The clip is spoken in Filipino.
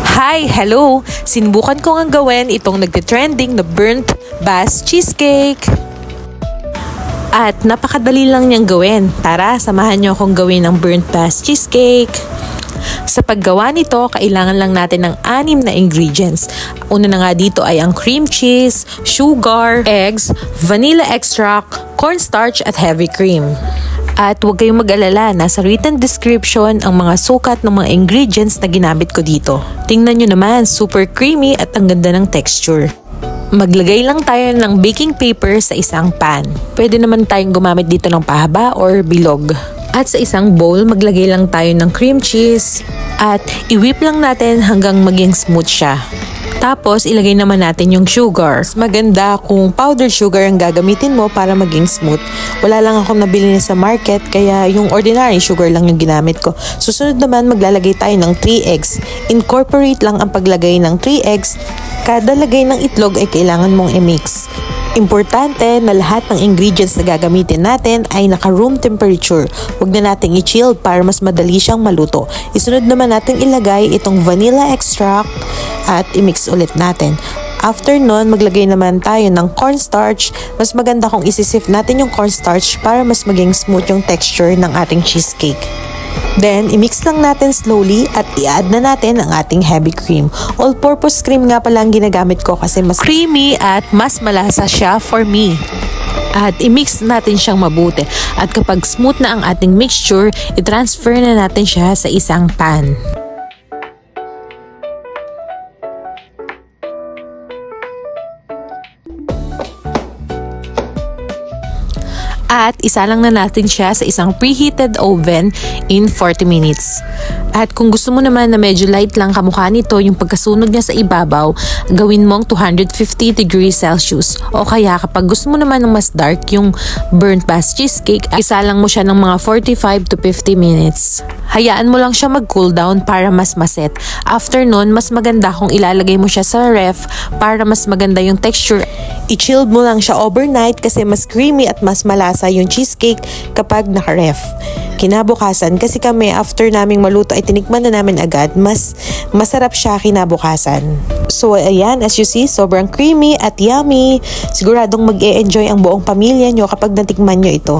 Hi! Hello! Sinubukan ko nga gawin itong nagtitrending na burnt bass cheesecake. At napakadali lang niyang gawin. Tara, samahan niyo akong gawin ng burnt bass cheesecake. Sa paggawa nito, kailangan lang natin ng 6 na ingredients. Una na nga dito ay ang cream cheese, sugar, eggs, vanilla extract, cornstarch at heavy cream. At huwag kayong mag-alala, nasa written description ang mga sukat ng mga ingredients na ginamit ko dito. Tingnan nyo naman, super creamy at ang ganda ng texture. Maglagay lang tayo ng baking paper sa isang pan. Pwede naman tayong gumamit dito ng pahaba or bilog. At sa isang bowl, maglagay lang tayo ng cream cheese at i-whip lang natin hanggang maging smooth siya. Tapos, ilagay naman natin yung sugar. Maganda kung powdered sugar ang gagamitin mo para maging smooth. Wala lang akong nabili sa market, kaya yung ordinary sugar lang yung ginamit ko. Susunod naman, maglalagay tayo ng 3 eggs. Incorporate lang ang paglagay ng 3 eggs. Kada lagay ng itlog ay kailangan mong i-mix. Importante na lahat ng ingredients na gagamitin natin ay naka-room temperature. Huwag na nating i-chill para mas madali siyang maluto. Isunod naman natin ilagay itong vanilla extract at i-mix ulit natin. After nun, maglagay naman tayo ng cornstarch. Mas maganda kung isi-sift natin yung cornstarch para mas maging smooth yung texture ng ating cheesecake. Then, i-mix lang natin slowly at i-add na natin ang ating heavy cream. All-purpose cream nga pala ang ginagamit ko kasi mas creamy at mas malasa siya for me. At i-mix natin siyang mabuti. At kapag smooth na ang ating mixture, i-transfer na natin siya sa isang pan. At isa lang na natin siya sa isang preheated oven in 40 minutes. At kung gusto mo naman na medyo light lang kamukha nito yung pagkasunog niya sa ibabaw, gawin mong 250 degrees Celsius. O kaya kapag gusto mo naman ng mas dark yung burnt bass cheesecake, isa lang mo siya ng mga 45 to 50 minutes. Hayaan mo lang siya mag-cool down para mas maset. After nun, mas maganda kung ilalagay mo siya sa ref para mas maganda yung texture. I-chilled mo lang siya overnight kasi mas creamy at mas malasa yung cheesecake kapag naka-ref. Kinabukasan, kasi kami after naming maluto ay tinikman na namin agad, mas masarap siya kinabukasan. So ayan, as you see, sobrang creamy at yummy. Siguradong mag-e-enjoy ang buong pamilya nyo kapag natikman nyo ito.